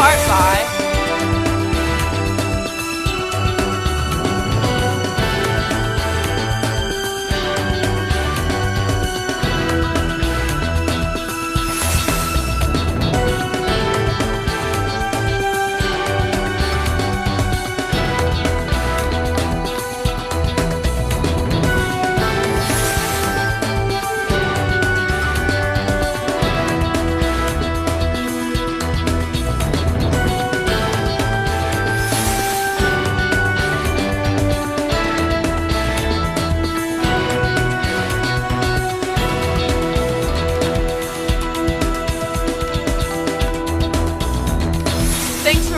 part by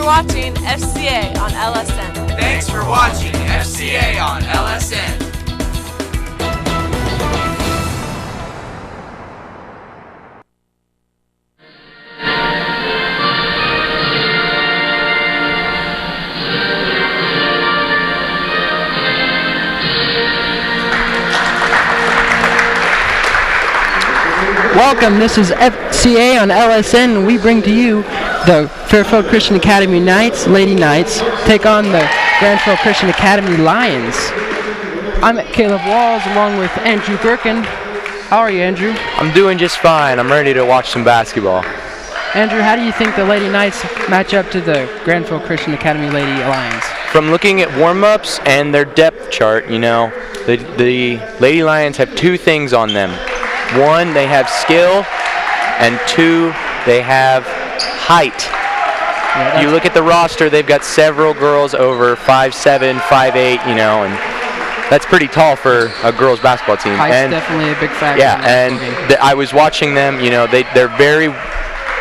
watching FCA on LSN. Thanks for watching FCA on LSN. Welcome, this is FCA on LSN. We bring to you the Fairfield Christian Academy Knights, Lady Knights, take on the Granville Christian Academy Lions. I'm Caleb Walls along with Andrew Birkin. How are you, Andrew? I'm doing just fine. I'm ready to watch some basketball. Andrew, how do you think the Lady Knights match up to the Granville Christian Academy Lady Lions? From looking at warm-ups and their depth chart, you know, the Lady Lions have two things on them. One, they have skill, and two, they have height. Yeah, you look at the roster, they've got several girls over 5'7", 5'8", you know, and that's pretty tall for a girls basketball team. Height's definitely a big factor. Yeah, and I was watching them, you know, they're very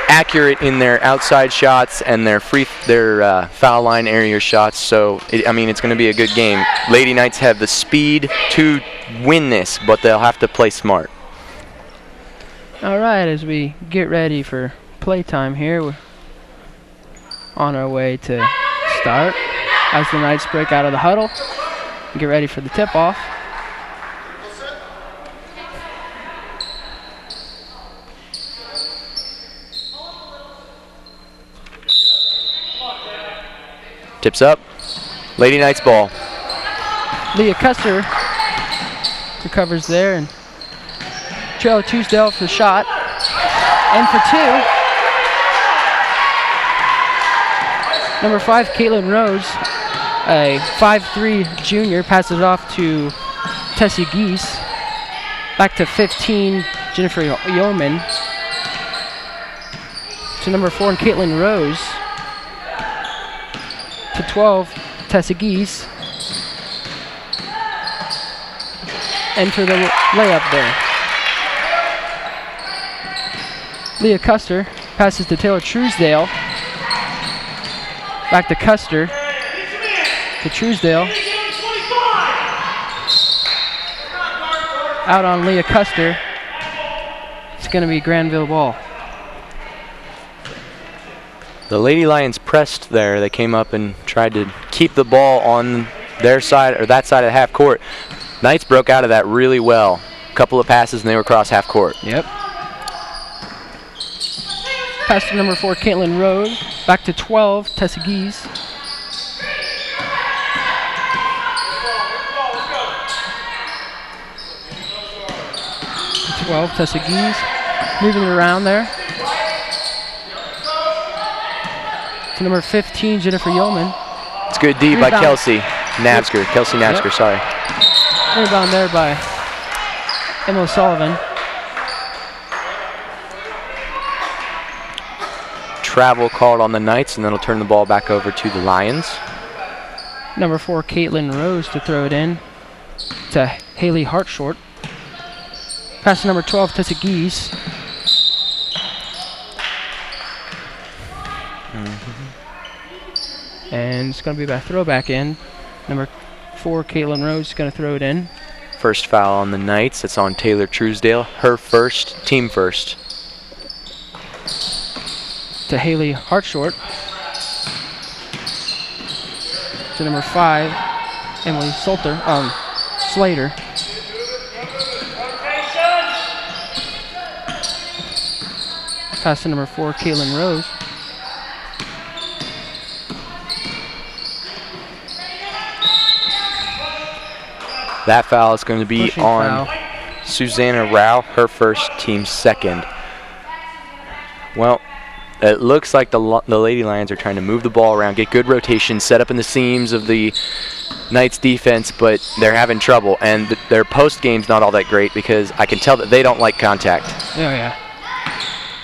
accurate in their outside shots and their foul line area shots, so I mean, it's going to be a good game. Lady Knights have the speed to win this, but they'll have to play smart. All right, as we get ready for playtime here, we're on our way to start as the Knights break out of the huddle and get ready for the tip-off. Tips up. Lady Knights ball. Leah Custer recovers there, and Trella Truesdale for the shot. And for two. Number 5, Caitlin Rose, a 5'3" junior, passes it off to Tessie Geese. Back to 15, Jennifer Yeoman. To number 4, Caitlin Rose. To 12, Tessie Geese. And for the layup there. Leah Custer passes to Taylor Truesdale. Back to Custer. To Truesdale. Out on Leah Custer. It's going to be Granville ball. The Lady Lions pressed there. They came up and tried to keep the ball on their side, or that side of the half court. Knights broke out of that really well. A couple of passes and they were across half court. Yep. Pass to number 4, Caitlin Rose. Back to 12, Tessa Geese. To 12, Tessa Geese. Moving it around there. To number 15, Jennifer Yeoman. It's good D by Kelsey Nabsker. Kelsey Nabsker, yep. Sorry. Rebound there by Emma Sullivan. Travel called on the Knights, and then it'll turn the ball back over to the Lions. Number 4, Caitlin Rose to throw it in to Haley Hartshort. Pass to number 12, Tessa Geese. And it's going to be by throwback in. Number 4, Caitlin Rose is going to throw it in. First foul on the Knights. It's on Taylor Truesdale. Her first, team first. To Haley Hartshort. To number 5, Emily Slater. Pass to number 4, Caitlin Rose. That foul is going to be Pushing on foul. Susanna Rao, her first, team second. Well, it looks like the Lady Lions are trying to move the ball around, get good rotation, set up in the seams of the Knights defense, but they're having trouble. And their post game's not all that great because I can tell that they don't like contact. Yeah.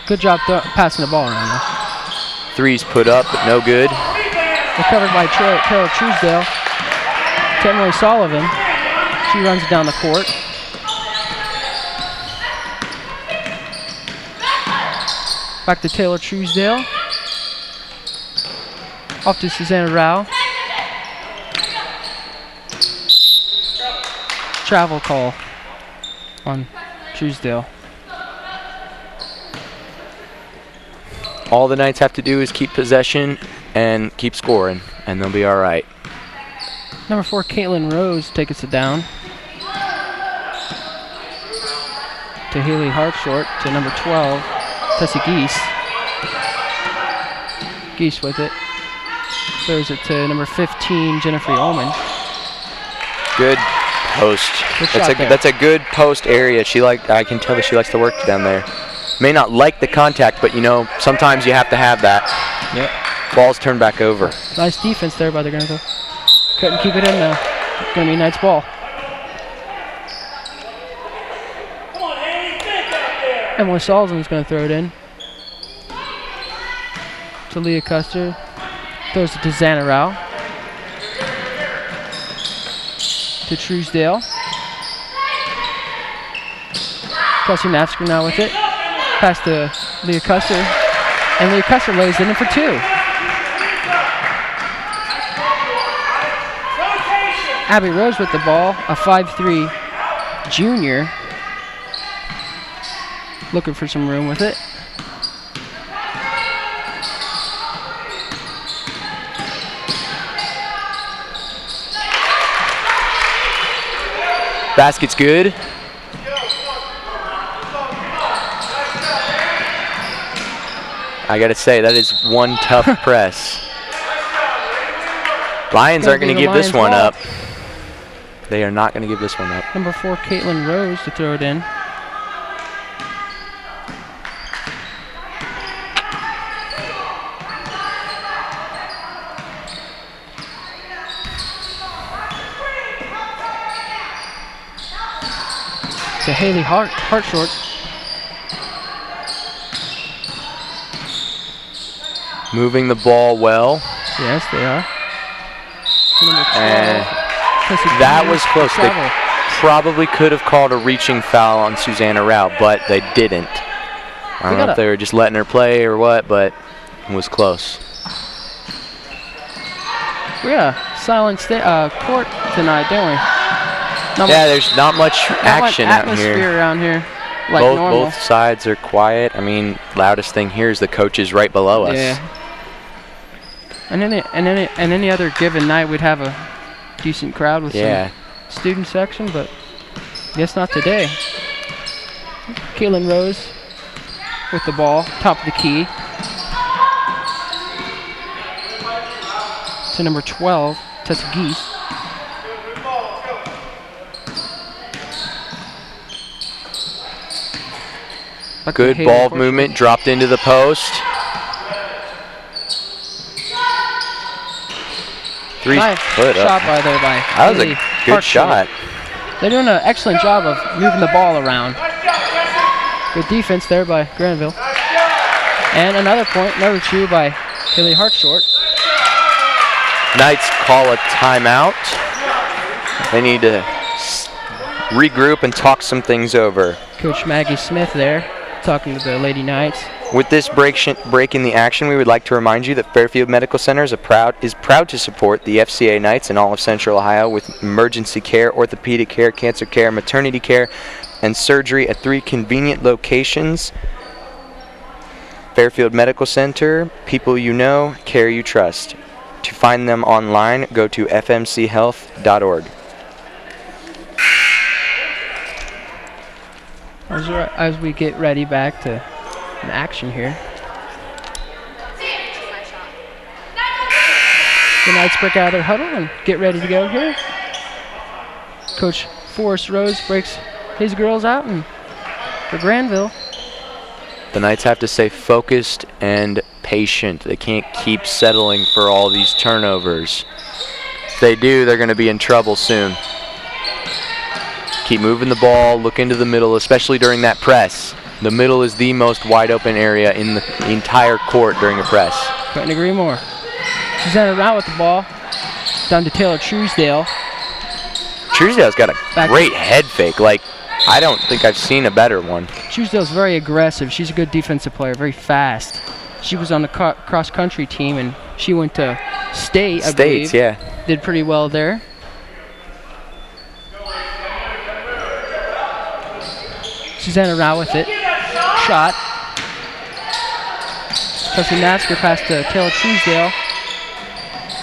Good job passing the ball around though. Threes put up, but no good. Recovered by Taylor Truesdale. To Emily Sullivan. She runs it down the court. Back to Taylor Truesdale. Off to Susanna Rao. Travel call on Truesdale. All the Knights have to do is keep possession and keep scoring, and they'll be all right. Number 4, Caitlin Rose takes it down. To Haley Hartshort. To number 12, Tessie Geese. Geese with it. Throws it to number 15, Jennifer Ullman. Good post. That's a good post area. I can tell that she likes to work down there. May not like the contact, but you know, sometimes you have to have that. Yep. Ball's turned back over. Nice defense there by the Granville. Couldn't keep it in though. Gonna be Knights ball. Emily Sullivan's gonna throw it in. To Leah Custer. Throws it to Xana Rao. To Truesdale. Kelsey Nafsker now with it. Pass to Leah Custer. And Leah Custer lays it in for 2. Abby Rose with the ball, a 5'3" junior. Looking for some room with it. Basket's good. I gotta say, that is one tough press. Lions aren't gonna give this one up. They are not gonna give this one up. Number 4, Caitlin Rose to throw it in. To Haley Hartshort. Moving the ball well. Yes, they are. To number 12. And that was close. They probably could have called a reaching foul on Susanna Rao, but they didn't. I don't know if they were just letting her play or what, but it was close. We got a silent court tonight, don't we? There's not much action out atmosphere here. Around here, like normal. Both sides are quiet. I mean, loudest thing here is the coaches right below us. Yeah. And any other given night, we'd have a decent crowd with some student section, but I guess not today. Caitlin Rose with the ball, top of the key. To number 12, Tessa Geese. Good ball movement, dropped into the post. Nice shot by That was a good shot. They're doing an excellent job of moving the ball around. Good defense there by Granville. And another point, number 2 by Haley Hartshort. Knights call a timeout. They need to regroup and talk some things over. Coach Maggie Smith there, talking to the Lady Knights. With this break in the action, we would like to remind you that Fairfield Medical Center is proud to support the FCA Knights in all of Central Ohio with emergency care, orthopedic care, cancer care, maternity care, and surgery at 3 convenient locations. Fairfield Medical Center, people you know, care you trust. To find them online, go to fmchealth.org. As we get ready back to action here. The Knights break out of their huddle and get ready to go here. Coach Forrest Rose breaks his girls out, and for Granville, The Knights have to stay focused and patient. They can't keep settling for all these turnovers. If they do, they're going to be in trouble soon. Keep moving the ball, look into the middle, especially during that press. The middle is the most wide open area in the entire court during a press. couldn't agree more. Susanna Rao with the ball, down to Taylor Truesdale. Truesdale's got a great head fake. Like, I don't think I've seen a better one. Truesdale's very aggressive. She's a good defensive player, very fast. She was on the cross-country team, and she went to state, I believe. Yeah. Did pretty well there. Susanna Rao with it. Shot. Kelsey Natsker pass to Taylor Truesdale.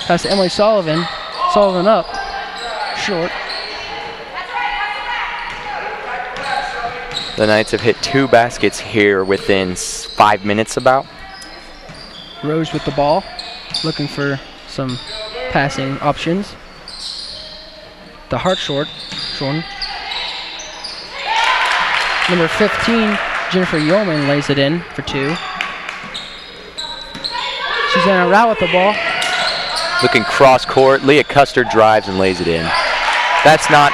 Pass to Emily Sullivan. Sullivan up. Short. The Knights have hit 2 baskets here within 5 minutes about. Rose with the ball, looking for some passing options. The Hartshort, short. Number 15, Jennifer Yeoman lays it in for 2. Susanna Rao with the ball. Looking cross court, Leah Custer drives and lays it in. That's not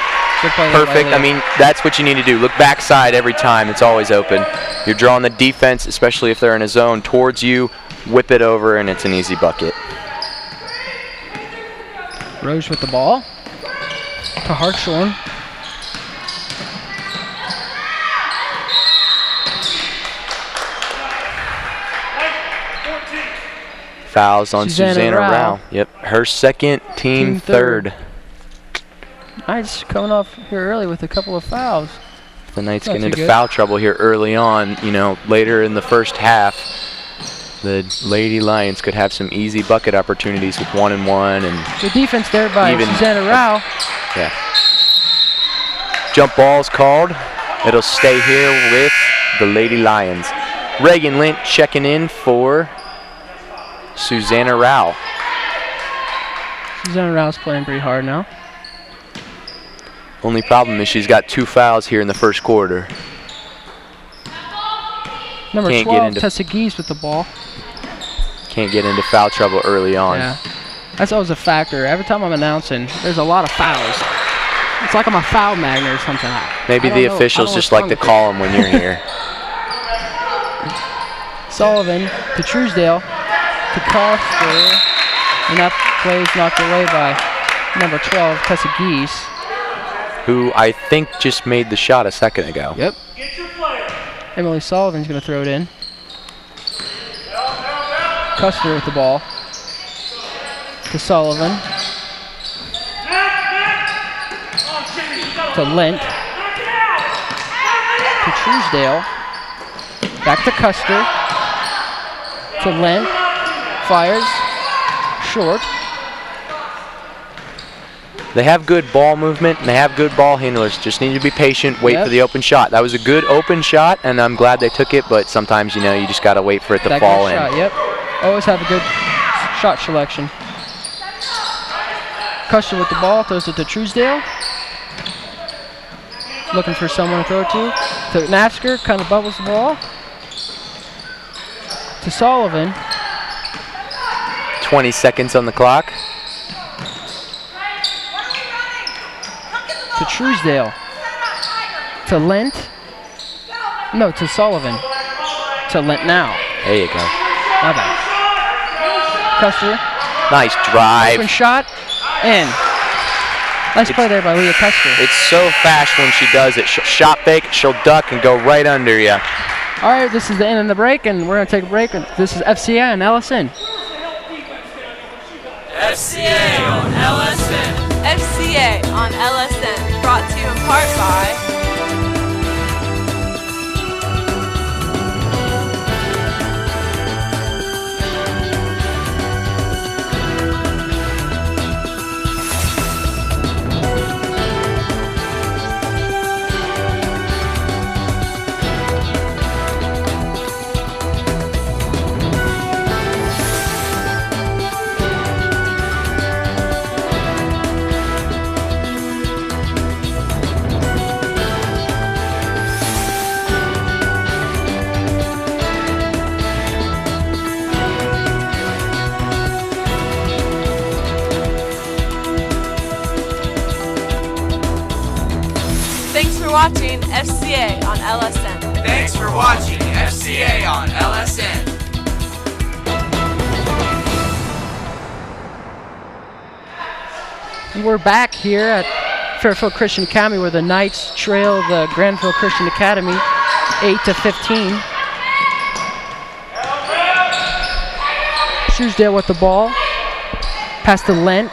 perfect. I mean, that's what you need to do. Look backside every time. It's always open. You're drawing the defense, especially if they're in a zone, towards you. Whip it over, and it's an easy bucket. Rose with the ball to Hartshorn. Fouls on Susanna Rao. Yep, her second, team third. Knights coming off here early with a couple of fouls. The Knights get into foul trouble here early on. You know, later in the first half, the Lady Lions could have some easy bucket opportunities with 1-and-1, and the defense there by Susanna Rao. Yeah. Jump ball's called. It'll stay here with the Lady Lions. Reagan Lint checking in for Susanna Rao. Susanna Rao's playing pretty hard now. Only problem is she's got 2 fouls here in the first quarter. Number 12, Tessa Geese with the ball. Can't get into foul trouble early on. Yeah, that's always a factor. Every time I'm announcing, there's a lot of fouls. It's like I'm a foul magnet or something. Maybe the officials just like to call them when you're here. Sullivan to Truesdale to Coster, and that play is knocked away by number 12, Tessa Geese, who I think just made the shot a second ago. Yep. Emily Sullivan's going to throw it in. Custer with the ball to Sullivan. To Lint. To Truesdale. Back to Custer. To Lint. Fires. Short. They have good ball movement and they have good ball handlers. Just need to be patient, wait for the open shot. That was a good open shot, and I'm glad they took it, but sometimes, you know, you just got to wait for it to fall in. Shot, yep. Always have a good shot selection. Custer with the ball, throws it to Truesdale. Looking for someone to throw it to Natsker, kind of bubbles the ball. To Sullivan. 20 seconds on the clock. To Truesdale. To Lint. No, to Sullivan. To Lint now. There you go. My bad. Custer. Nice drive. Open shot. In. Nice play there by Leah Custer. It's so fast when she does it. She'll shot fake, she'll duck, and go right under you. All right, this is the end of the break, and we're going to take a break. This is FCA on LSN. FCA on LSN. FCA on LSN, brought to you in part by watching FCA on LSN. Thanks for watching FCA on LSN. And we're back here at Fairfield Christian Academy where the Knights trail the Granville Christian Academy 8-15. Truesdale with the ball. Pass to Lent.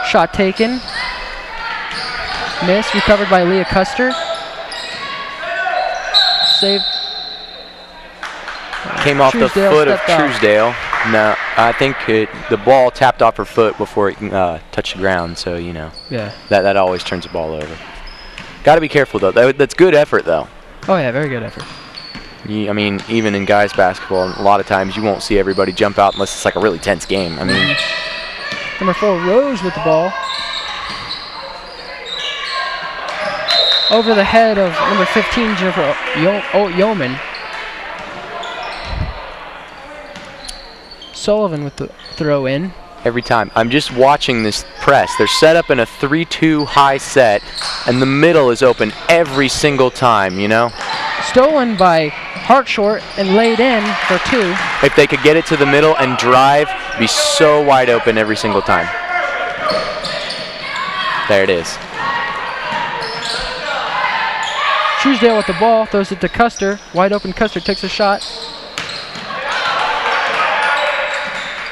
Shot taken. Miss. Recovered by Leah Custer. Save. Came off the foot of Truesdale. No, I think the ball tapped off her foot before it touched the ground, so, you know. Yeah. That always turns the ball over. Got to be careful, though. That's good effort, though. Oh, yeah, very good effort. I mean, even in guys basketball, a lot of times you won't see everybody jump out unless it's like a really tense game. I mean. Number 4, Rose with the ball. Over the head of number 15, Jennifer Yeoman. Sullivan with the throw in. Every time. I'm just watching this press. They're set up in a 3-2 high set, and the middle is open every single time, you know? Stolen by Hartshort and laid in for 2. If they could get it to the middle and drive, be so wide open every single time. There it is. Truesdale with the ball, throws it to Custer. Wide open Custer takes a shot.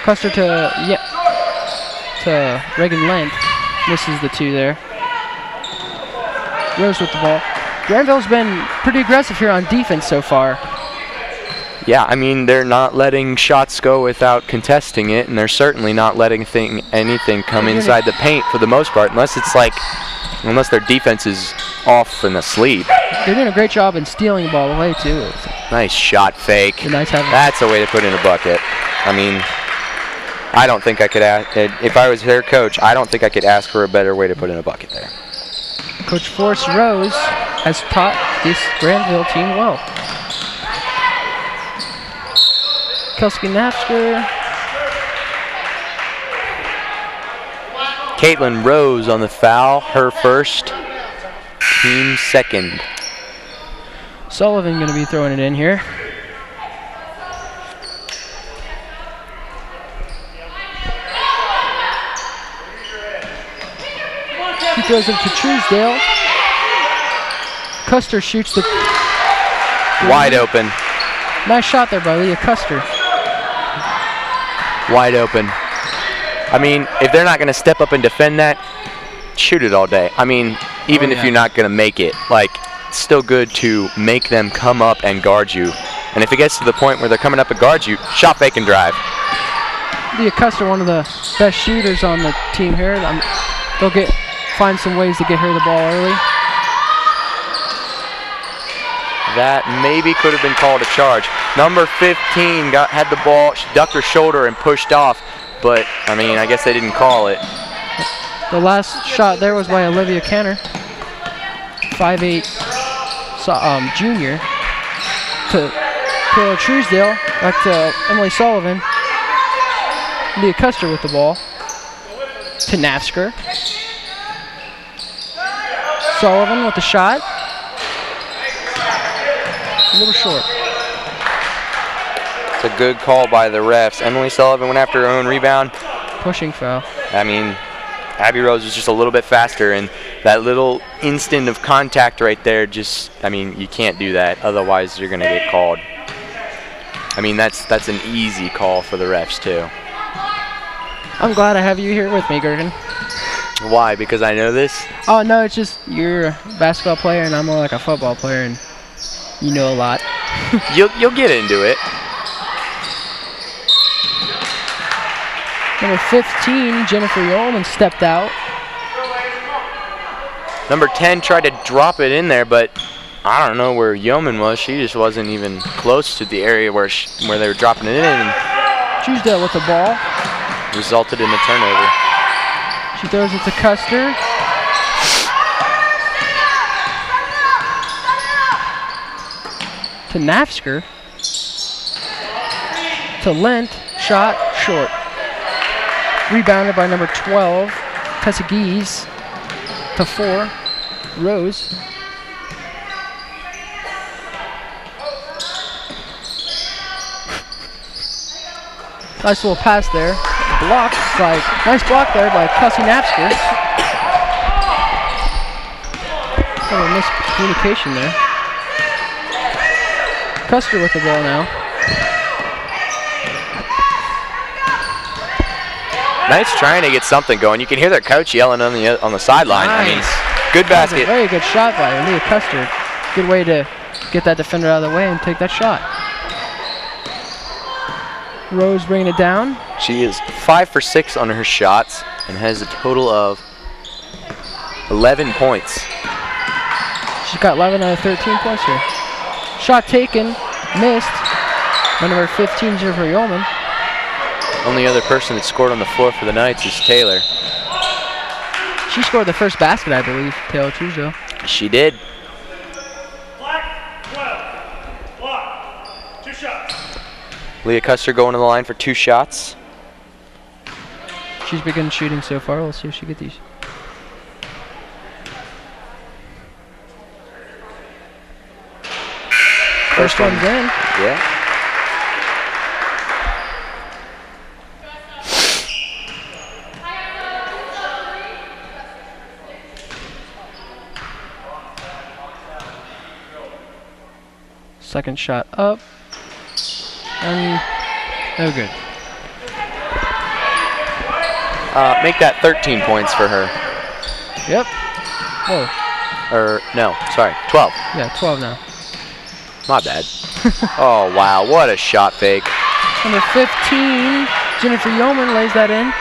Custer to Reagan Lent. Misses the 2 there. Rose with the ball. Granville's been pretty aggressive here on defense so far. Yeah, I mean, they're not letting shots go without contesting it, and they're certainly not letting anything come inside the paint for the most part, unless their defense is off and asleep. They're doing a great job in stealing the ball away, too. Nice shot fake. That's a way to put in a bucket. I mean, I don't think I could ask, if I was their coach, I don't think I could ask for a better way to put in a bucket there. Coach Forrest Rose has taught this Granville team well. Kelsey Nafsker. Caitlin Rose on the foul, her first, team second. Sullivan going to be throwing it in here. He throws it to Truesdale. Custer shoots the... Wide open. Nice shot there by Leah Custer. Wide open. I mean, if they're not going to step up and defend that, shoot it all day. I mean, even if you're not going to make it, like, it's still good to make them come up and guard you. And if it gets to the point where they're coming up and guard you, shot, fake, and drive. Leah Custer, one of the best shooters on the team here. They'll find some ways to get her the ball early. That maybe could have been called a charge. Number 15 had the ball, she ducked her shoulder and pushed off, but I mean, I guess they didn't call it. The last shot there was by Olivia Kenner, 5'8", junior, to Truesdale, back to Emily Sullivan. Leah Custer with the ball to Nafsker. Sullivan with the shot. A little short. It's a good call by the refs. Emily Sullivan went after her own rebound. Pushing foul. I mean, Abby Rose was just a little bit faster, and that little instant of contact right there just, I mean, you can't do that. Otherwise, you're going to get called. I mean, that's an easy call for the refs, too. I'm glad I have you here with me, Gergen. Why? Because I know this? Oh, no, it's just you're a basketball player, and I'm more like a football player, and you know a lot. You'll get into it. Number 15, Jennifer Yeoman stepped out. Number 10 tried to drop it in there, but I don't know where Yeoman was. She just wasn't even close to the area where they were dropping it in. And Truesdale with the ball. Resulted in a turnover. She throws it to Custer. To Nafsker. To Lent. Shot short. Rebounded by number 12, Tessa Gies. To 4, Rose. Nice little pass there. Nice block there by Kelsey Napsker. A little miscommunication there. Custer with the ball now. Knight's trying to get something going. You can hear their coach yelling on the sideline. Nice. I mean, good basket. That was a very good shot by Leah Custer. Good way to get that defender out of the way and take that shot. Rose bringing it down. She is 5 for 6 on her shots and has a total of 11 points. She's got 11 out of 13 points here. Shot taken, missed. By number 15, Jennifer Yeoman. Only other person that scored on the floor for the Knights is Taylor. She scored the first basket, I believe, Taylor Truesdale. She did. Leah Custer going to the line for 2 shots. She's begun shooting so far. Let's see if she gets these. First one's in. Yeah. Second shot up. And no good. Make that 13 points for her. Yep. Whoa. Or, no, sorry, 12. Yeah, 12 now. My bad. Oh, wow, what a shot fake. Number 15, Jennifer Yeoman lays that in.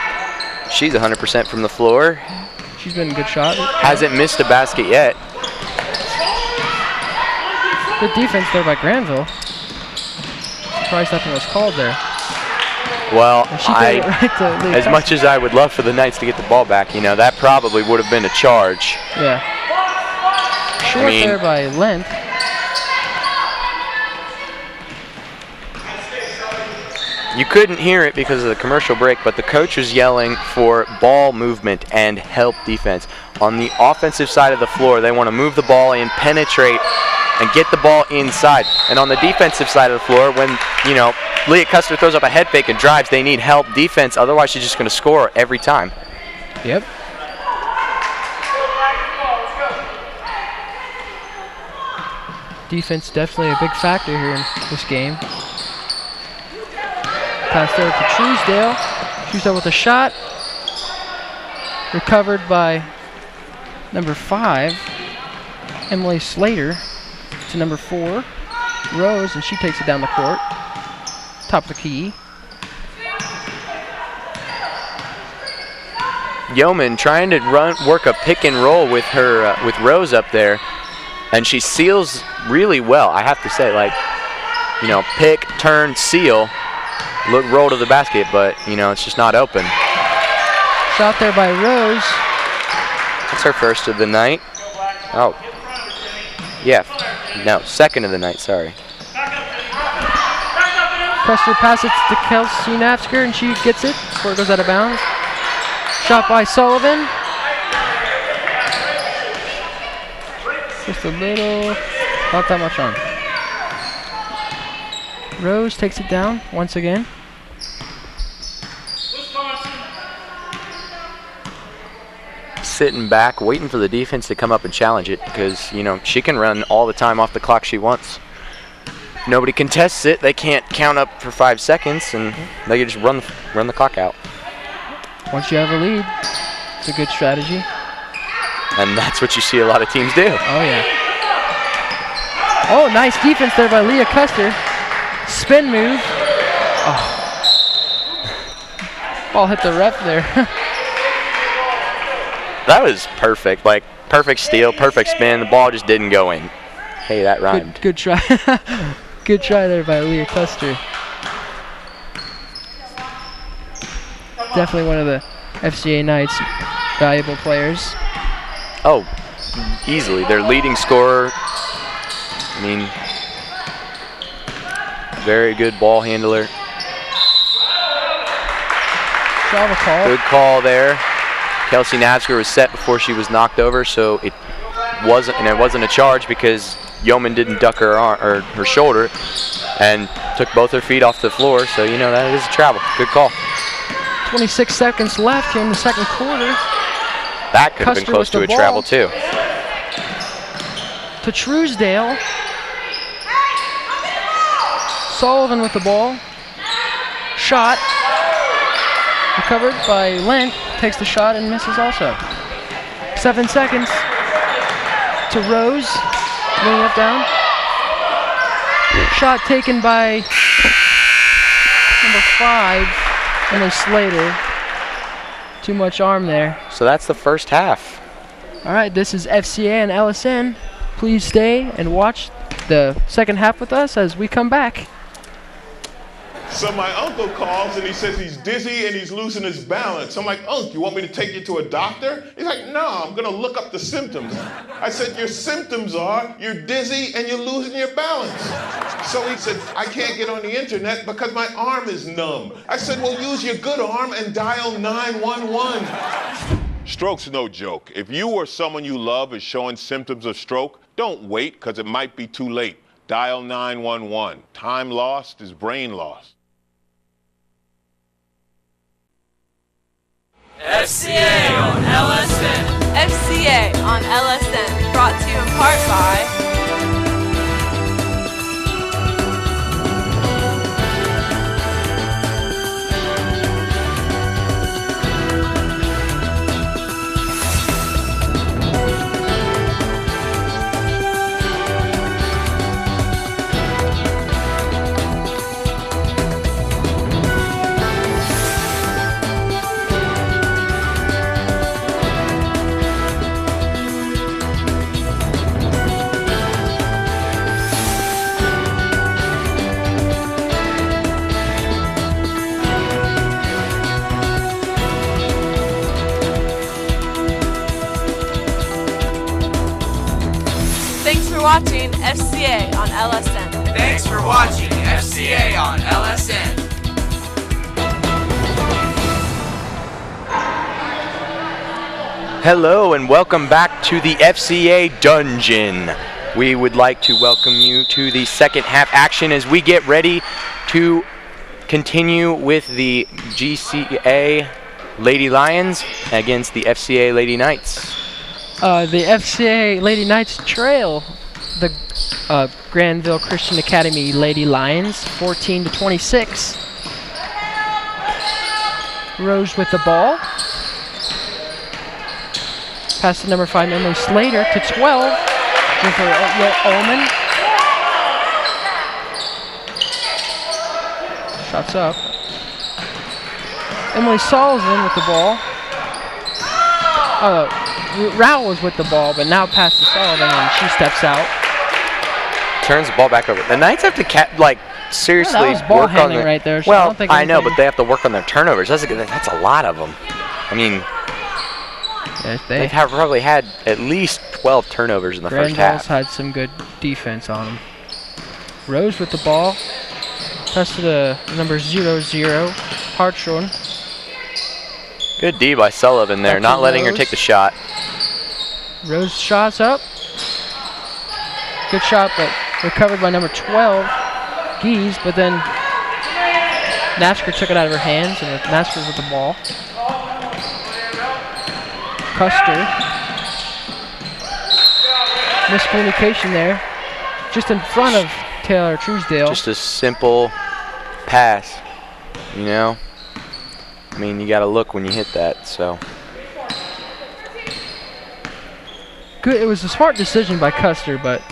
She's 100% from the floor. She's been a good shot. Hasn't missed a basket yet. Good defense there by Granville. Surprised nothing was called there. Well, as much as I would love for the Knights to get the ball back, you know, that probably would have been a charge. Yeah. Short there by length. You couldn't hear it because of the commercial break, but the coach was yelling for ball movement and help defense. On the offensive side of the floor, they want to move the ball in, penetrate, and get the ball inside. And on the defensive side of the floor, when, you know, Leah Custer throws up a head fake and drives, they need help defense. Otherwise, she's just going to score every time. Yep. Defense definitely a big factor here in this game. Pass over to Truesdale. Truesdale with a shot. Recovered by number 5, Emily Slater, to number 4, Rose, and she takes it down the court. Top of the key. Yeoman trying to work a pick and roll with her with Rose up there, and she seals really well. I have to say, like, you know, pick, turn, seal, roll to the basket, but you know, it's just not open. Shot there by Rose. That's her first of the night. Oh, yeah, no, second of the night. Sorry. Custer passes to Kelsey Napsker, and she gets it before it goes out of bounds. Shot by Sullivan. Just a little, not that much on. Rose takes it down once again. Sitting back, waiting for the defense to come up and challenge it, because, you know, she can run all the time off the clock she wants. If nobody contests it, they can't count up for 5 seconds, and they can just run the clock out. Once you have a lead, it's a good strategy. And that's what you see a lot of teams do. Oh, yeah. Oh, nice defense there by Leah Custer. Spin move. Oh. Ball hit the ref there. That was perfect. Like, perfect steal, perfect spin. The ball just didn't go in. Hey, that rhymed. Good try. Good try there by Leah Custer. Definitely one of the FCA Knights' valuable players. Oh, easily. Their leading scorer. I mean, very good ball handler. Travel call. Good call there. Kelsey Napsker was set before she was knocked over, so it wasn't a charge because Yeoman didn't duck her arm or her shoulder, and Took both her feet off the floor, so you know that is a travel. Good call. 26 seconds left here in the second quarter. That could have been close to a travel too. To Truesdale. Sullivan with the ball. Shot. Recovered by Lent. Takes the shot and misses also. 7 seconds. To Rose. Laying it down. Shot taken by number 5, Emily Slater. Too much arm there. So that's the first half. All right, this is FCA and LSN. Please stay and watch the second half with us as we come back. So my uncle calls and he says he's dizzy and he's losing his balance. I'm like, Unc, you want me to take you to a doctor? He's like, no, I'm gonna look up the symptoms. I said, your symptoms are you're dizzy and you're losing your balance. So he said, I can't get on the internet because my arm is numb. I said, well, use your good arm and dial 911. Stroke's no joke. If you or someone you love is showing symptoms of stroke, don't wait because it might be too late. Dial 911. Time lost is brain lost. FCA on LSN. FCA on LSN. Brought to you in part by watching FCA on LSN. Thanks for watching FCA on LSN. Hello and welcome back to the FCA Dungeon. We would like to welcome you to the second half action as we get ready to continue with the GCA Lady Lions against the FCA Lady Knights. The FCA Lady Knights trail the Granville Christian Academy Lady Lions 14-26. Rose with the ball. Pass to number 5, Emily Slater to 12. For Ullman. Shots up. Emily Sullivan with the ball. Rao was with the ball, but now pass to Sullivan and she steps out. Turns the ball back over. The Knights have to seriously that was ball work on handling their, right there. So well, I know, but they have to work on their turnovers. That's a lot of them. I mean, they've probably had at least 12 turnovers in the first half. Had some good defense on them. Rose with the ball. Pass to the number 0-0, Hartshorn. Good D by Sullivan there, not letting her take the shot. Rose shots up. Good shot, but recovered by number 12, Geese, but then Nasker took it out of her hands, and Nasker with the ball. Custer. Miscommunication there. Just in front of Taylor Truesdale. Just a simple pass, you know? I mean, you got to look when you hit that, so. Good. It was a smart decision by Custer, but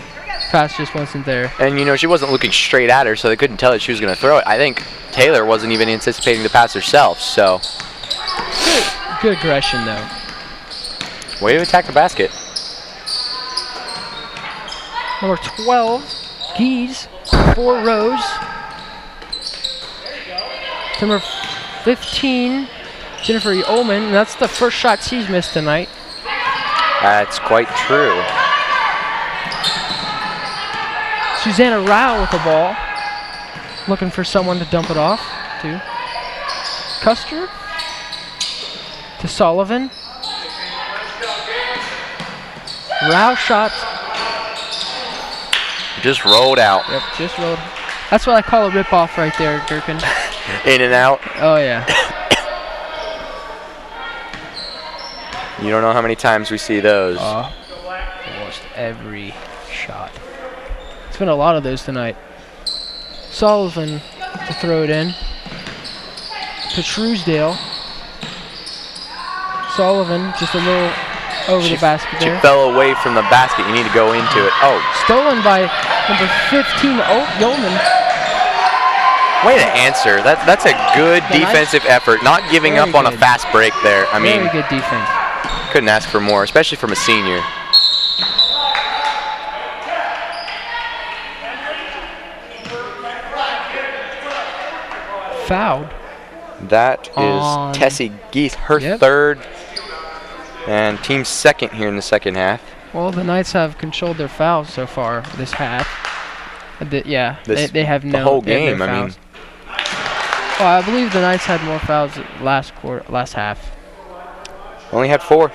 pass just wasn't there. And, you know, she wasn't looking straight at her, so they couldn't tell that she was going to throw it. I think Taylor wasn't even anticipating the pass herself, so. Good aggression, though. Way to attack the basket. Number 12, Geese, for Rose. Number 15, Jennifer Ullman. And that's the first shot she's missed tonight. That's quite true. Susanna Rao with the ball. Looking for someone to dump it off to. Custer. To Sullivan. Rao shot. Just rolled out. Yep, just rolled That's what I call a rip-off right there, Durkin. In and out. Oh, yeah. You don't know how many times we see those. Almost every shot. It's been a lot of those tonight. Sullivan to throw it in. To Truesdale. Sullivan just a little over the basket there. She fell away from the basket. You need to go into it. Oh. Stolen by number 15, Yeoman. Way to answer. That's a good defensive effort. Not giving up on a fast break there. I mean, very good defense. Couldn't ask for more, especially from a senior. Fouled. That is Tessie Geith, her third, and team second here in the second half. Well, the Knights have controlled their fouls so far this half. They have no. The whole game, I mean. Well, I believe the Knights had more fouls last half. Only had 4.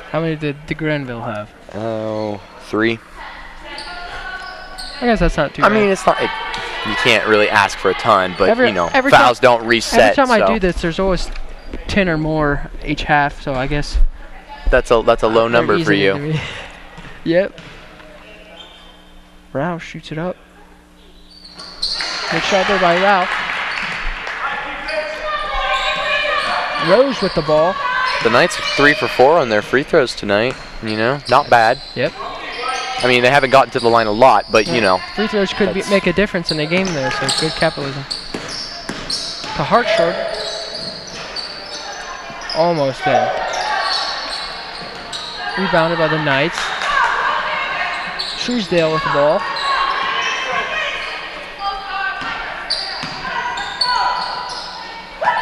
How many did the Granville have? Oh, 3. I guess that's not too bad. I mean, it's not. You can't really ask for a ton, but fouls don't reset. Every time I do this, there's always 10 or more each half, so I guess that's a low number for you. Yep. Rao shoots it up. Good shot there by Rao. Rose with the ball. The Knights are 3 for 4 on their free throws tonight. Not bad. Yep. I mean, they haven't gotten to the line a lot, but free throws could make a difference in a game there, so good capitalism. To Hartshort. Almost in. Rebounded by the Knights. Truesdale with the ball.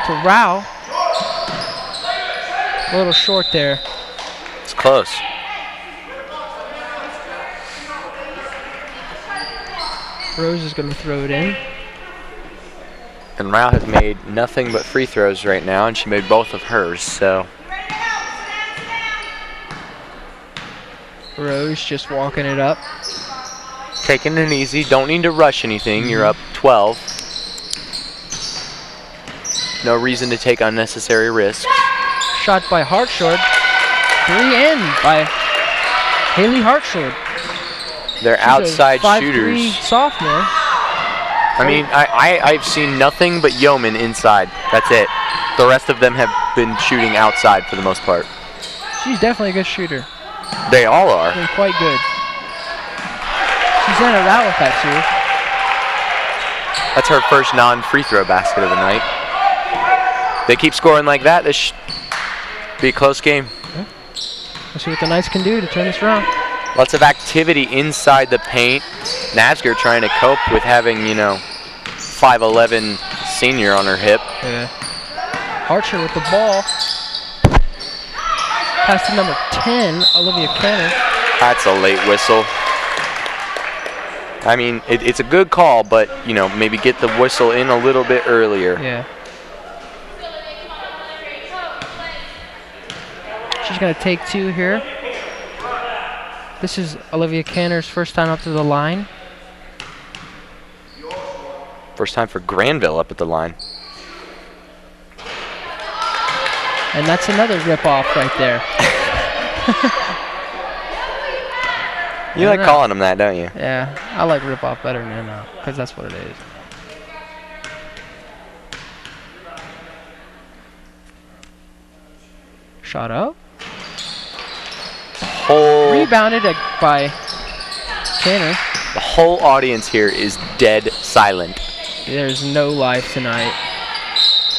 To Rao. A little short there. It's close. Rose is going to throw it in. And Rao has made nothing but free throws right now, and she made both of hers, so. Rose just walking it up. Taking it easy. Don't need to rush anything. You're up 12. No reason to take unnecessary risks. Shot by Hartshort. 3 in by Haley Hartshort. They're outside shooters. 5'3" sophomore. I mean, I've seen nothing but Yeoman inside. That's it. The rest of them have been shooting outside for the most part. She's definitely a good shooter. They all are. Been quite good. She's in a route with that too. That's her first non-free throw basket of the night. They keep scoring like that, this should be a close game. Okay. Let's see what the Knights can do to turn this around. Lots of activity inside the paint. Navsger trying to cope with having, 5'11" senior on her hip. Yeah. Archer with the ball. Pass to number 10, Olivia Kenner. That's a late whistle. I mean, it's a good call, but, maybe get the whistle in a little bit earlier. Yeah. She's going to take 2 here. This is Olivia Kenner's first time up to the line. First time for Granville up at the line. And that's another rip-off right there. You like calling them that, don't you? Yeah, I like rip-off better than because that's what it is. Shot up. Rebounded by Kenner. The whole audience here is dead silent. There's no life tonight.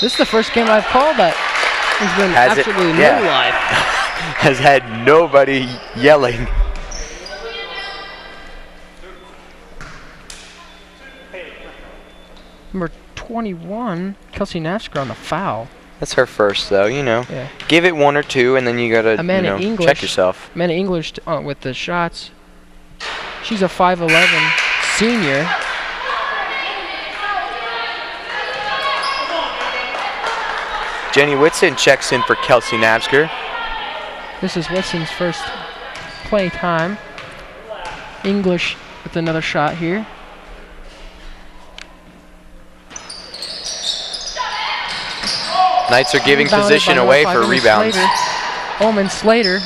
This is the first game I've called that has been absolutely no life. Has had nobody yelling. Number 21, Kelsey Nafsker on the foul. That's her first, though, Yeah. Give it 1 or 2, and then you got to, check yourself. Amanda English with the shots. She's a 5'11" senior. Jenny Whitson checks in for Kelsey Navsker. This is Whitson's first play time. English with another shot here. Knights are giving Rebounded position by away number for 5, rebounds. Omen Slater.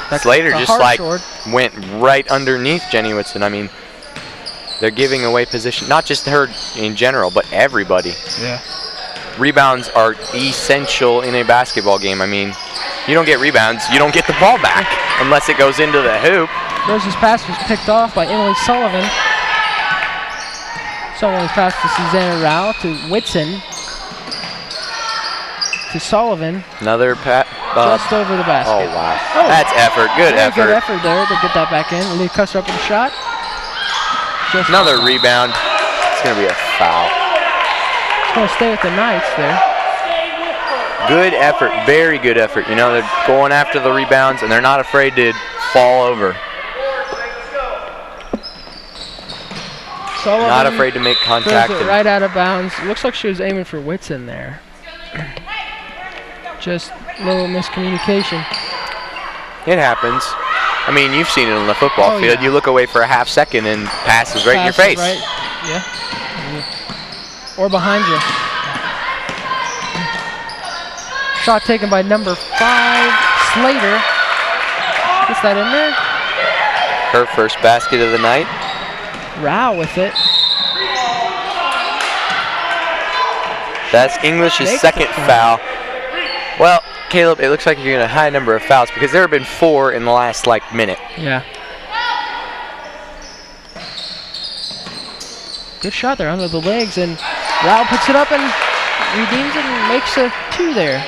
That's Slater a just hard like sword. went right underneath Jenny Whitson. I mean, they're giving away position, not just her in general, but everybody. Yeah. Rebounds are essential in a basketball game. I mean, you don't get rebounds, you don't get the ball back unless it goes into the hoop. Rose's pass was picked off by Emily Sullivan. Sullivan's pass to Susanna Rao, to Whitson, to Sullivan. Another Just over the basket. Oh, wow. Oh, that's effort. Good effort. Good effort there to get that back in. Lee Custer up with a shot. Just another rebound. It's going to be a foul. It's going to stay with the Knights there. Good effort. Very good effort. You know, they're going after the rebounds, and they're not afraid to fall over. Sullivan not afraid to make contact. Throws it right out of bounds. Looks like she was aiming for Whitson there. Just a little miscommunication. It happens. I mean, you've seen it on the football field. Yeah. You look away for a half second and passes right in your face. Right. Yeah. Or behind you. Shot taken by number 5, Slater. Gets that in there. Her first basket of the night. Rao with it. That's English's second foul. Well, Caleb, it looks like you're getting a high number of fouls because there have been 4 in the last, minute. Yeah. Good shot there under the legs, and Rao puts it up and redeems it and makes a 2 there.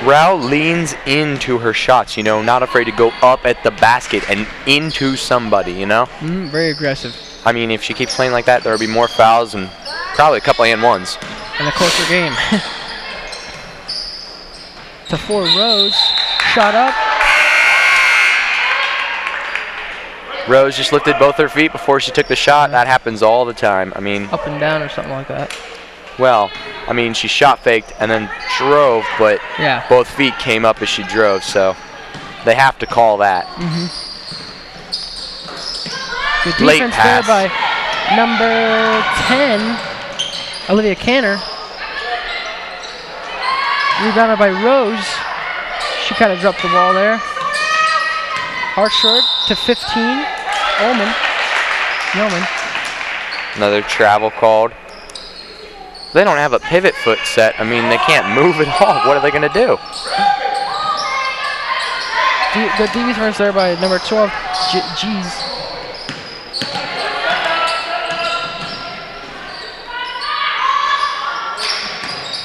Rao leans into her shots, you know, not afraid to go up at the basket and into somebody, you know? Very aggressive. I mean, if she keeps playing like that, there will be more fouls and probably a couple and ones. And a closer game. To 4 Rose. Shot up. Rose just lifted both her feet before she took the shot. That happens all the time. I mean, up and down or something like that. Well, I mean, she shot faked and then drove, but yeah, both feet came up as she drove, so they have to call that. Good defense there by number 10, Olivia Canner. Rebounded by Rose. She kind of dropped the ball there. Hartshort to 15. Yeoman. Another travel called. They don't have a pivot foot set. I mean, they can't move at all. What are they going to do? Good defense there by number 12, G's.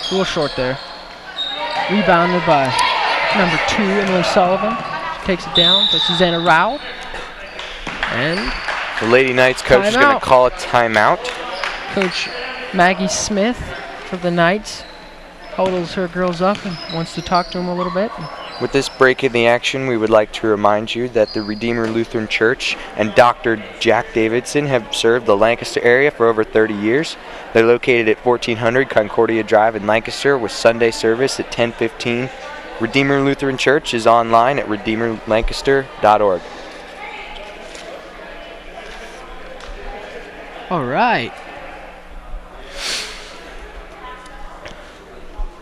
A little short there. Rebounded by number 2, Emily Sullivan. She takes it down to Susanna Rao. And the Lady Knights coach is going to call a timeout. Coach Maggie Smith for the Knights huddles her girls up and wants to talk to them a little bit. With this break in the action, we would like to remind you that the Redeemer Lutheran Church and Dr. Jack Davidson have served the Lancaster area for over 30 years. They're located at 1400 Concordia Drive in Lancaster with Sunday service at 10:15. Redeemer Lutheran Church is online at redeemerlancaster.org. All right.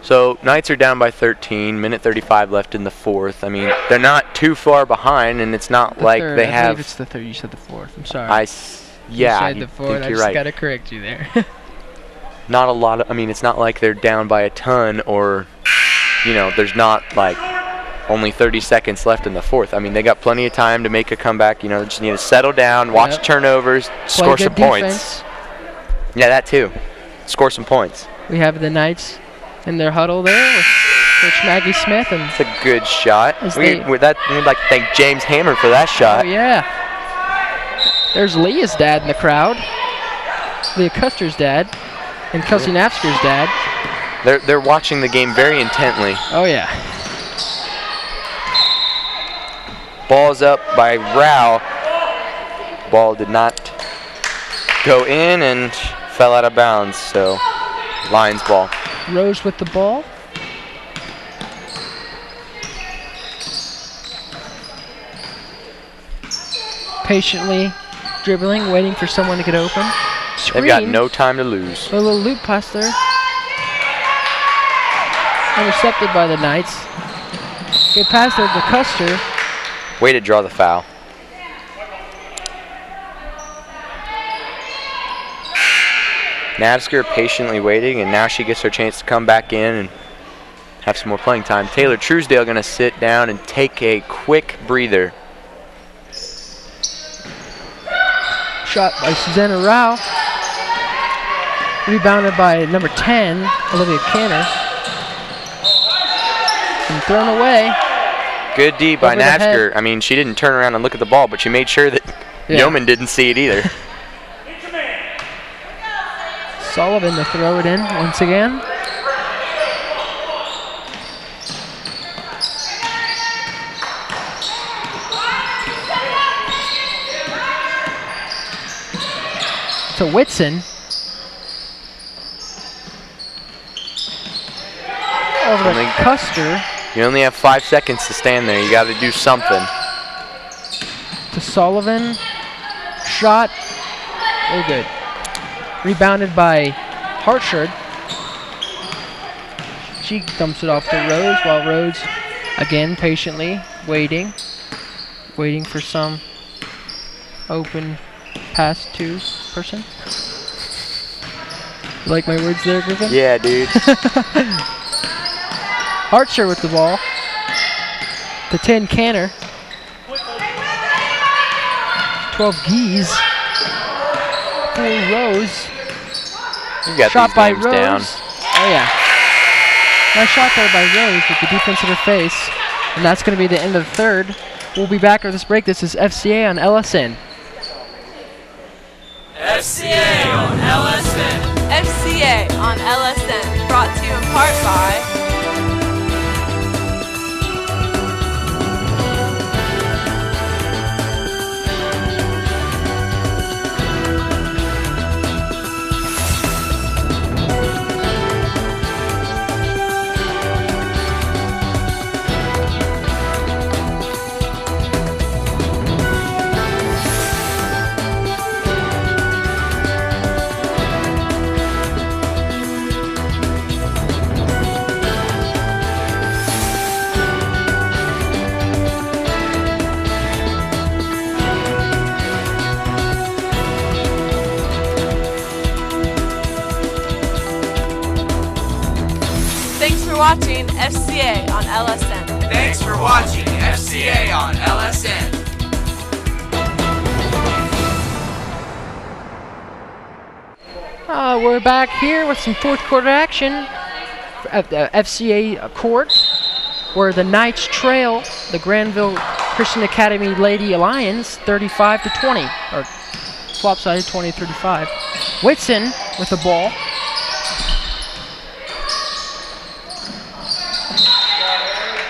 So Knights are down by 13, minute 35 left in the fourth. I mean, they're not too far behind, and it's not like they have. I believe it's the third. You said the fourth. I'm sorry. Yeah, you said the fourth. I you're just right. got to correct you there. Not a lot of. I mean, it's not like they're down by a ton, or, you know, there's not like only 30 seconds left in the fourth. I mean, they got plenty of time to make a comeback. You know, they just need to settle down, watch turnovers, score some points. Yeah, that too. Score some points. We have the Knights in their huddle there with Coach Maggie Smith, and it's a good shot. We'd like to thank James Hammer for that shot. Oh yeah. There's Leah's dad in the crowd. Leah Custer's dad, and Kelsey Nafsker's dad. They're watching the game very intently. Oh yeah. Ball's up by Rao. Ball did not go in and fell out of bounds, so Lions ball. Rose with the ball. Patiently dribbling, waiting for someone to get open. Screen. They've got no time to lose. A little loop pass there. Intercepted by the Knights. Good pass there to Custer. Way to draw the foul. Navsker patiently waiting, and now she gets her chance to come back in and have some more playing time. Taylor Truesdale going to sit down and take a quick breather. Shot by Susanna Rao. Rebounded by number 10, Olivia Canner. And thrown away. Good D by Over the Navsker. head. I mean, she didn't turn around and look at the ball, but she made sure that Yeoman didn't see it either. Sullivan to throw it in once again. To Whitson. Over to Custer. You only have 5 seconds to stand there. You got to do something. To Sullivan. Shot. Oh, good. Rebounded by Hartshard. She dumps it off to Rose, while Rose, again, patiently waiting. Waiting for some open pass to person. You like my words there, Griffin? Yeah, dude. Hartshire with the ball. To 10 Canner. 12 Geese. For Rose. You got Shot these by games Rose. down. Oh yeah. Nice shot there by Rose with the defense in her face. And that's going to be the end of the third. We'll be back after this break. This is FCA on LSN. FCA on LSN. FCA on LSN. Brought to you in part by watching FCA on LSN. Thanks for watching FCA on LSN. We're back here with some fourth quarter action at the FCA court, where the Knights trail the Granville Christian Academy Lady Lions 35-20, or flop-sided 20-35. Whitson with the ball.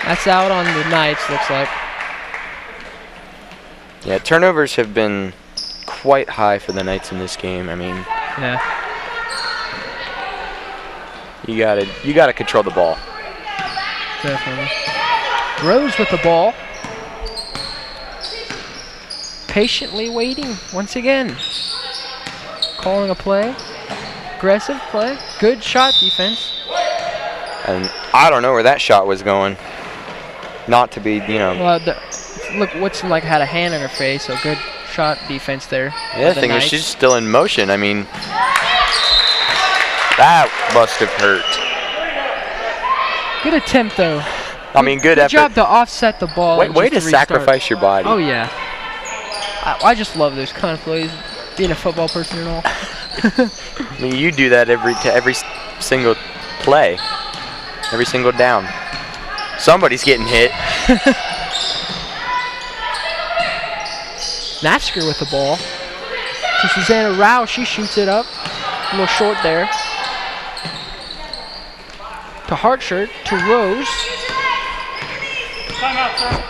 That's out on the Knights, looks like. Yeah, turnovers have been quite high for the Knights in this game. I mean, Yeah. you gotta control the ball. Definitely. Rose with the ball. Patiently waiting once again. Calling a play. Aggressive play. Good shot defense. And I don't know where that shot was going. Not to be, you know. Well, look, Woodson had a hand in her face, so good shot defense there. The other thing is she's still in motion. I mean, that must have hurt. Good attempt, though. I mean, good effort. Good job to offset the ball. Way to sacrifice your body. Oh, yeah. I just love those kind of plays, being a football person and all. I mean, you do that every single play, every single down. Somebody's getting hit. Natsker with the ball. To Susanna Rao, she shoots it up. A little short there. To Hartshard, to Rose. Timeout, sir.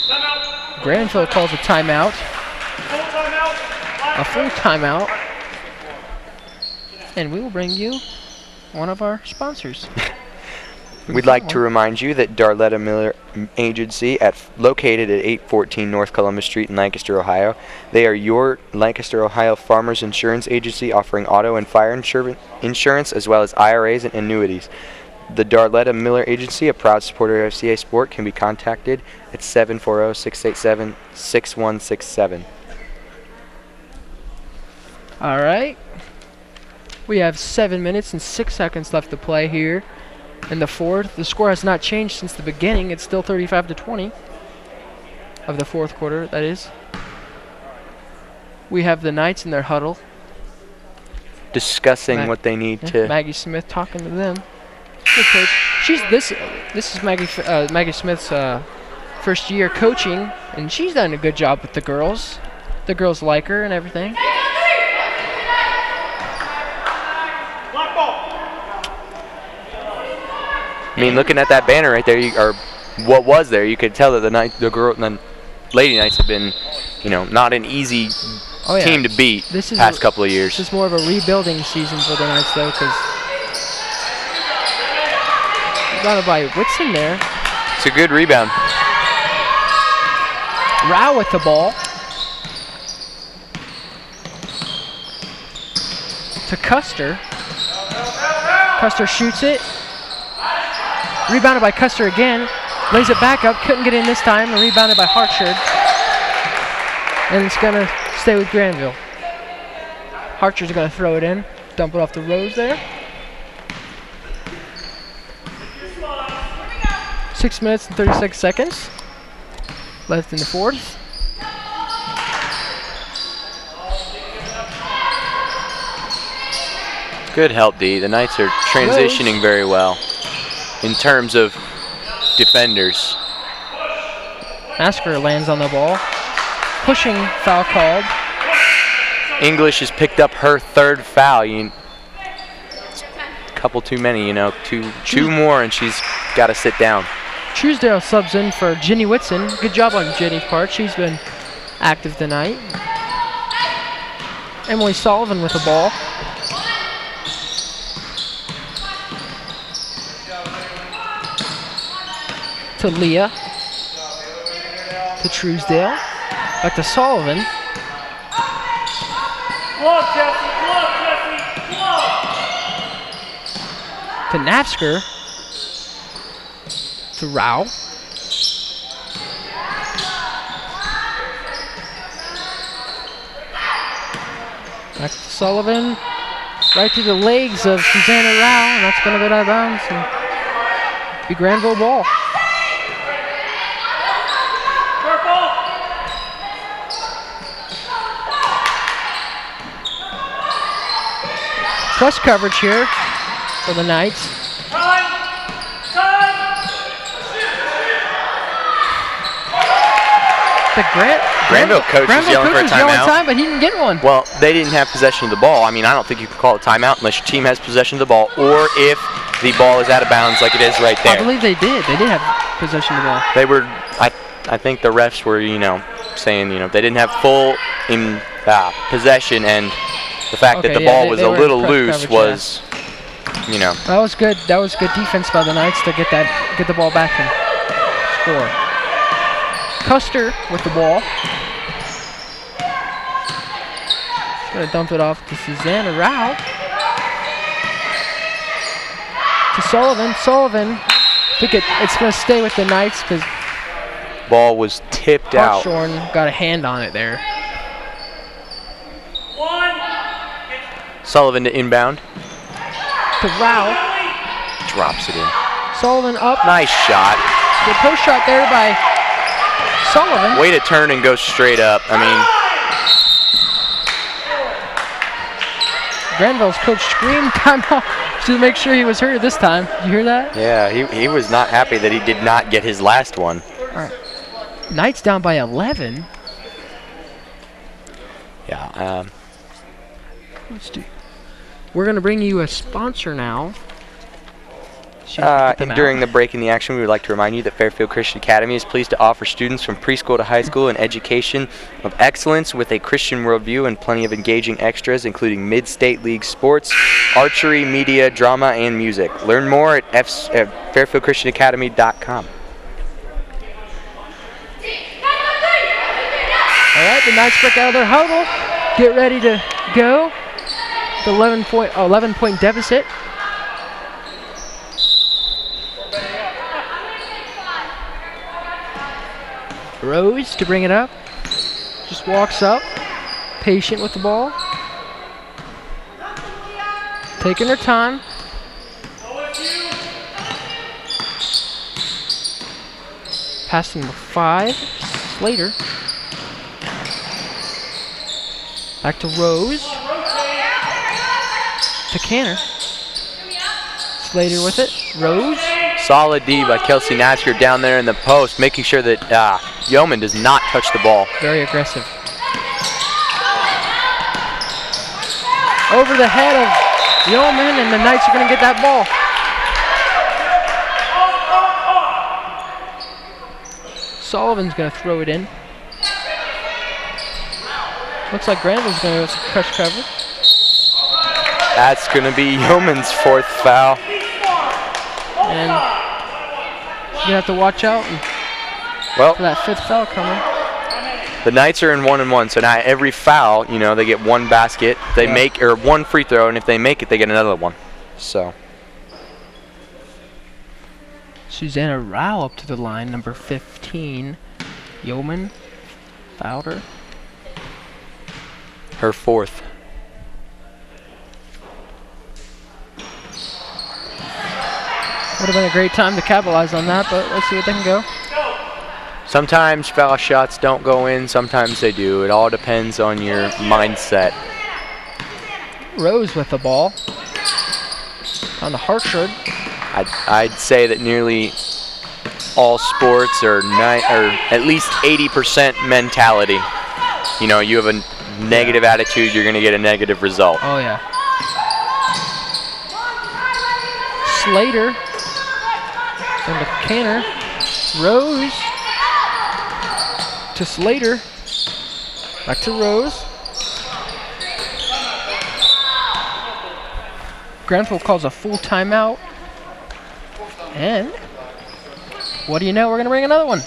Timeout. Granville calls a timeout. Full timeout. A full timeout. And we will bring you one of our sponsors. We'd like to remind you that Darletta Miller Agency, located at 814 North Columbus Street in Lancaster, Ohio. They are your Lancaster, Ohio Farmers Insurance Agency, offering auto and fire insurance as well as IRAs and annuities. The Darletta Miller Agency, a proud supporter of FCA sport, can be contacted at 740-687-6167. All right. We have 7 minutes and 6 seconds left to play here in the fourth. The score has not changed since the beginning. It's still 35-20 of the fourth quarter, that is. We have the Knights in their huddle. Discussing what they need to... Maggie Smith talking to them. Good coach. This is Maggie Smith's first year coaching, and she's done a good job with the girls. The girls like her and everything. Black ball. I mean, looking at that banner right there, or what was there, you could tell that the Lady Knights have been, not an easy team to beat past couple of years. This is more of a rebuilding season for the Knights, though, because rebounded by Whitson there. It's a good rebound. Rao with the ball. To Custer. Custer shoots it. Rebounded by Custer again. Lays it back up. Couldn't get in this time. And rebounded by Hartshard. And it's going to stay with Granville. Hartshard's going to throw it in. Dump it off the rows there. 6 minutes and 36 seconds left in the fourth. Good help, D. The Knights are transitioning very well in terms of defenders. Masker lands on the ball. Pushing foul called. English has picked up her third foul. A couple too many, two more, and she's got to sit down. Truesdale subs in for Jenny Whitson. Good job on Jenny's part. She's been active tonight. Emily Sullivan with the ball. To Leah. To Truesdale. Back to Sullivan. Glove, Jesse. Glove, Jesse. Glove. To Napsker. To Rao. Back to Sullivan. Right through the legs of Susanna Rao, and that's going to go out of bounds and be Granville ball. Purple. Press coverage here for the Knights. Time. The Granville coach is yelling for a timeout. But he didn't get one. Well, they didn't have possession of the ball. I mean, I don't think you can call a timeout unless your team has possession of the ball, or if the ball is out of bounds like it is right there. I believe they did. They did have possession of the ball. They were, I think the refs were, saying, they didn't have full possession, and the fact that the ball was a little loose was, That was good. That was good defense by the Knights to get the ball back and score. Custer with the ball. She's going to dump it off to Susanna Rao. To Sullivan. Sullivan. I think it's going to stay with the Knights because ball was tipped out. Hartshorn got a hand on it there. Sullivan to inbound. To Rao. Drops it in. Sullivan up. Nice shot. Good post shot there by Sullivan. Way to turn and go straight up. I mean, Granville's coach screamed timeout to make sure he was hurt this time. Did you hear that? Yeah, he was not happy that he did not get his last one. All right. Knights down by 11. Yeah. Let's do. We're going to bring you a sponsor now. And during the break in the action, we would like to remind you that Fairfield Christian Academy is pleased to offer students from preschool to high school an education of excellence with a Christian worldview and plenty of engaging extras, including mid-state league sports, archery, media, drama, and music. Learn more at fairfieldchristianacademy.com. All right, the Knights break out of their huddle. Get ready to go. The 11-point deficit. Rose to bring it up. Just walks up. Patient with the ball. Taking her time. Pass to number 5, Slater. Back to Rose. To Canner. Slater with it. Rose. Solid D by Kelsey Natcher down there in the post, making sure that Yeoman does not touch the ball. Very aggressive. Over the head of Yeoman, and the Knights are going to get that ball. Sullivan's going to throw it in. Looks like Granville's going to crush cover. That's going to be Yeoman's 4th foul. And you're going to have to watch out for that 5th foul coming. The Knights are in 1-1, so now every foul, you know, they get 1 basket. They make, or 1 free throw, and if they make it, they get another one. So. Susanna Rao up to the line, number 15. Yeoman fouled her. Her 4th. Would have been a great time to capitalize on that, but let's see what they can go. Sometimes foul shots don't go in, sometimes they do. It all depends on your mindset. Rose with the ball on the Hartford. I'd say that nearly all sports are at least 80% mentality. You know, you have a negative attitude, you're going to get a negative result. Oh, yeah. Slater. And to Canner. Rose. To Slater. Back to Rose. Granville calls a full timeout. And what do you know? We're going to bring another one.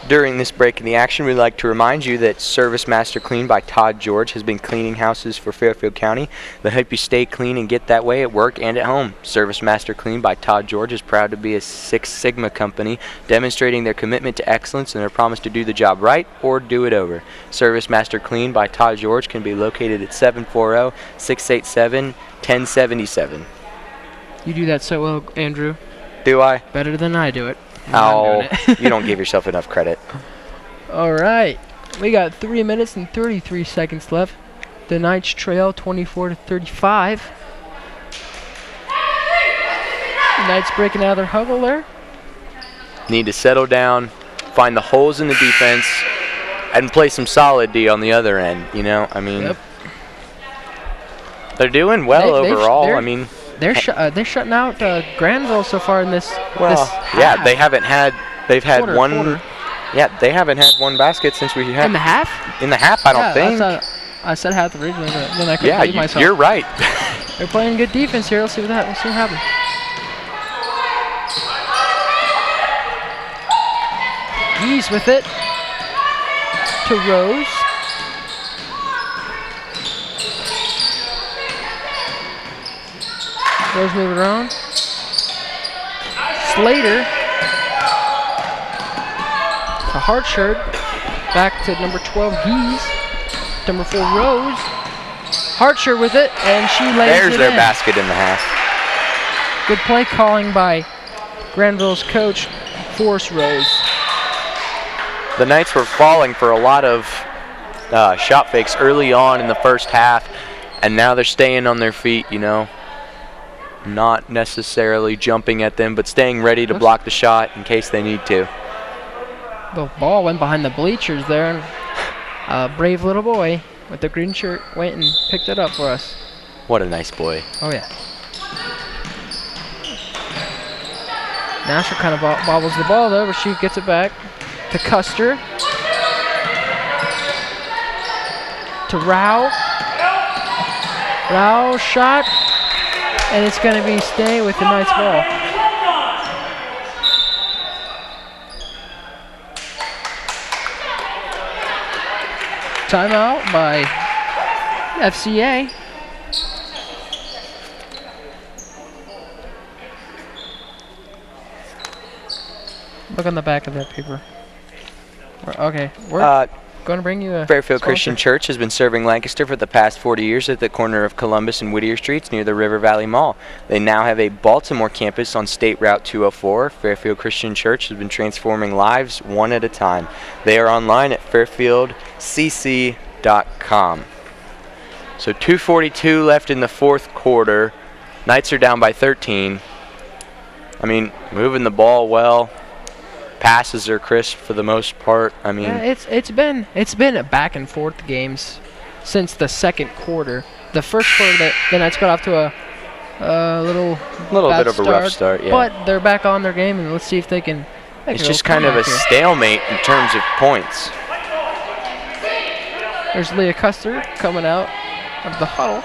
During this break in the action, we'd like to remind you that Service Master Clean by Todd George has been cleaning houses for Fairfield County. They help you stay clean and get that way at work and at home. Service Master Clean by Todd George is proud to be a Six Sigma company, demonstrating their commitment to excellence and their promise to do the job right or do it over. Service Master Clean by Todd George can be located at 740-687-1077. You do that so well, Andrew. Do I? Better than I do it. Oh, you don't give yourself enough credit. All right. We got 3 minutes and 33 seconds left. The Knights trail 24-35. The Knights breaking out of their huddle there. Need to settle down, find the holes in the defense, and play some solid D on the other end, you know? I mean, they're doing well overall. I mean, they're shutting out Granville so far in this. Well, this yeah, they haven't had. They've had one. Quarter. Yeah, they haven't had one basket since we had. In the half? In the half, I don't think. I said half originally, but then I couldn't believe myself. You're right. They're playing good defense here. Let's see what happens. Ease with it to Rose. Rose moving around. Slater to Hartshirt. Back to number 12, Geese. Number 4, Rose. Hartshirt with it, and she lays There's it their in. basket in the half. Good play calling by Granville's coach, Force Rose. The Knights were falling for a lot of shot fakes early on in the first half, and now they're staying on their feet, you know. Not necessarily jumping at them, but staying ready to block the shot in case they need to. The ball went behind the bleachers there, and a brave little boy with the green shirt went and picked it up for us. What a nice boy. Oh, yeah. Nasher kind of bobbles the ball, though, but she gets it back to Custer. To Rao. Rao shot. And it's going to be stay with the Knights ball. Timeout by FCA. Look on the back of that paper. Okay, we're going to bring you a Fairfield sponsor. Christian Church has been serving Lancaster for the past 40 years at the corner of Columbus and Whittier Streets near the River Valley Mall. They now have a Baltimore campus on State Route 204. Fairfield Christian Church has been transforming lives one at a time. They are online at fairfieldcc.com. So 2:42 left in the fourth quarter. Knights are down by 13. I mean, moving the ball well. Passes are crisp for the most part. I mean, yeah, it's been a back and forth games since the second quarter. The first quarter, the Knights got off to a little bad bit of a rough start, yeah. But they're back on their game, and let's see if they can. It's just kind of a stalemate in terms of points. There's Leah Custer coming out of the huddle.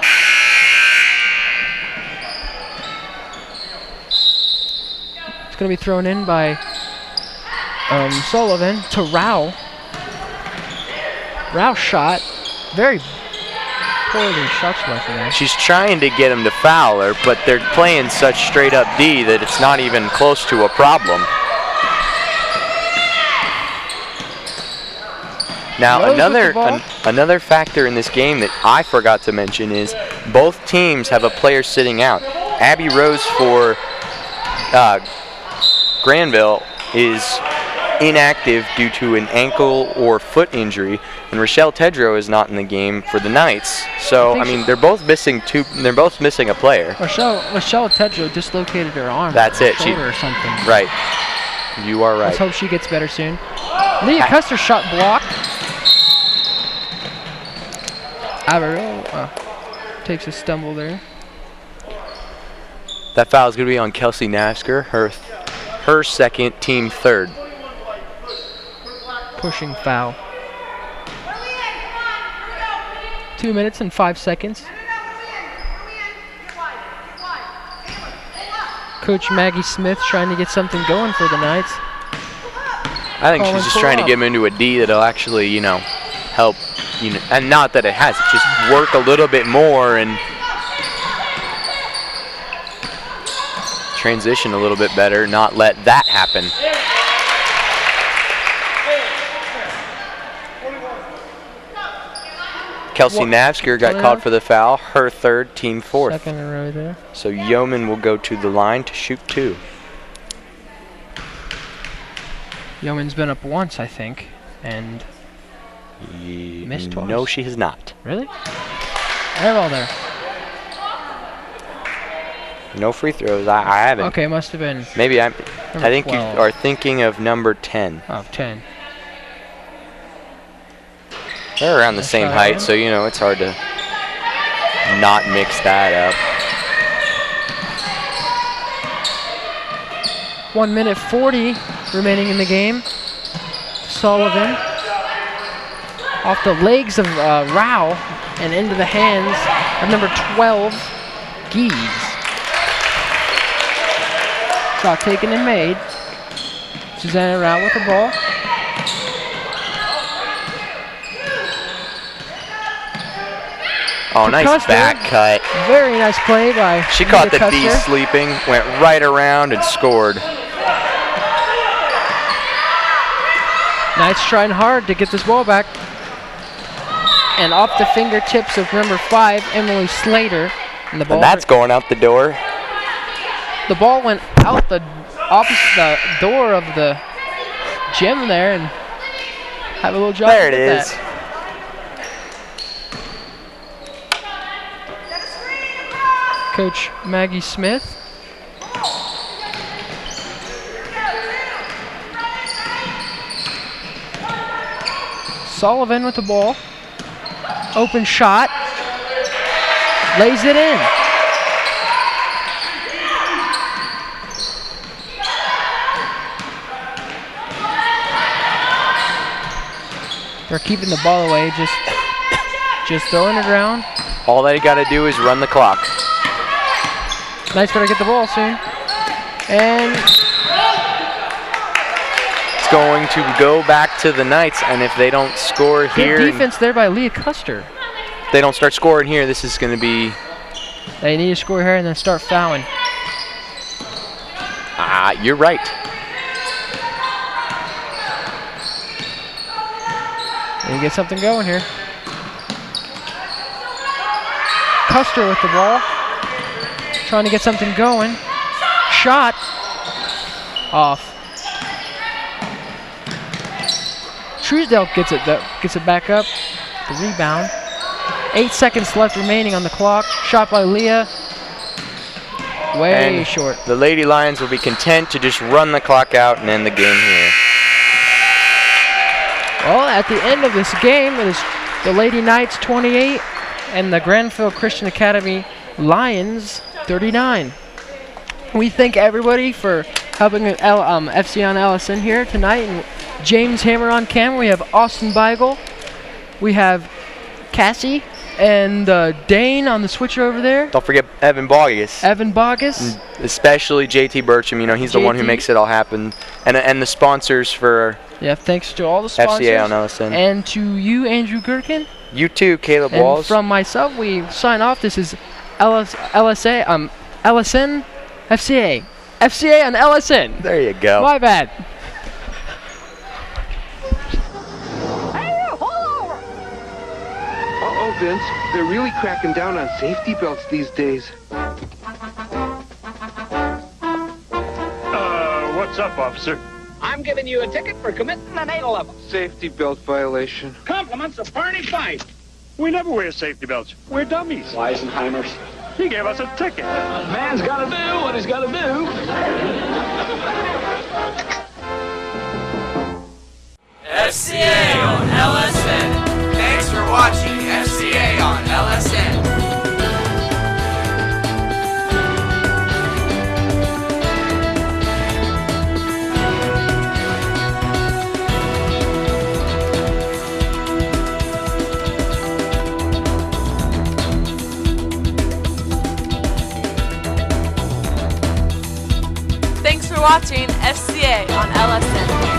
It's going to be thrown in by Sullivan to Rao. Rao shot. Very poorly shot selection there. She's trying to get him to foul her, but they're playing such straight up D that it's not even close to a problem. Now another factor in this game that I forgot to mention is both teams have a player sitting out. Abby Rose for Granville is inactive due to an ankle or foot injury, and Rochelle Tedrow is not in the game for the Knights. So I mean, they're both missing a player. Rochelle Tedrow dislocated her arm. That's it. Shoulder or something. Right. You are right. Let's hope she gets better soon. Leah Custer shot blocked. Averill takes a stumble there. That foul is going to be on Kelsey Navsker, her second, team third. Pushing foul. 2 minutes and 5 seconds. Coach Maggie Smith trying to get something going for the Knights. I think she's just trying to get him into a D that'll actually, help, and not that it has, it just work a little bit more and transition a little bit better, not let that happen. Kelsey Navsker got called for the foul, her third, team fourth. Second in a row there. So Yeoman will go to the line to shoot two. Yeoman's been up once, I think, and missed twice. No, she has not. Really? Airball there. No free throws. I haven't. Okay, must have been. Maybe I think 12. you are thinking of number 10. Oh, 10. They're around the same height, so it's hard to not mix that up. 1 minute 40 remaining in the game. Sullivan off the legs of Rao and into the hands of number 12, Geeds. Shot taken and made. Susanna Rao with the ball. Oh, nice Custer. back cut. Very nice play by She caught the D Custer. sleeping, went right around and scored. Knights trying hard to get this ball back. And off the fingertips of number 5, Emily Slater. And that's going out the door. The ball went out the opposite door of the gym there and have a little job. There it is. Coach Maggie Smith. Sullivan with the ball. Open shot. Lays it in. They're keeping the ball away, just throwing it around. All they got to do is run the clock. Knights better get the ball soon. And it's going to go back to the Knights, and if they don't score here, good defense there by Leah Custer. If they don't start scoring here, this is going to be. They need to score here and then start fouling. You're right. And get something going here. Custer with the ball. Trying to get something going. Shot. Off. Truesdale gets it back up. The rebound. 8 seconds left remaining on the clock. Shot by Leah. Way short. The Lady Lions will be content to just run the clock out and end the game here. Well, at the end of this game, it is the Lady Knights 28 and the Granville Christian Academy Lions 39. We thank everybody for helping FCA on LSN here tonight. And James Hammer on camera. We have Austin Beigel. We have Cassie and Dane on the switcher over there. Don't forget Evan Bogus. Evan Bogus. Especially JT Burcham. You know, he's the one who makes it all happen. And the sponsors for thanks to all the sponsors. FCA on LSN. And to you, Andrew Gherkin. You too, Caleb Walls. And from myself, we sign off. This is LSN, FCA. FCA on LSN. There you go. My bad. Uh-oh, Vince. They're really cracking down on safety belts these days. What's up, officer? I'm giving you a ticket for committing an 811. Safety belt violation. Compliments of Barney Fife. We never wear safety belts. We're dummies. Weisenheimers. He gave us a ticket. Man's got to do what he's got to do. FCA on LSN. Thanks for watching FCA on LSN. Thanks for watching FCA on LSN.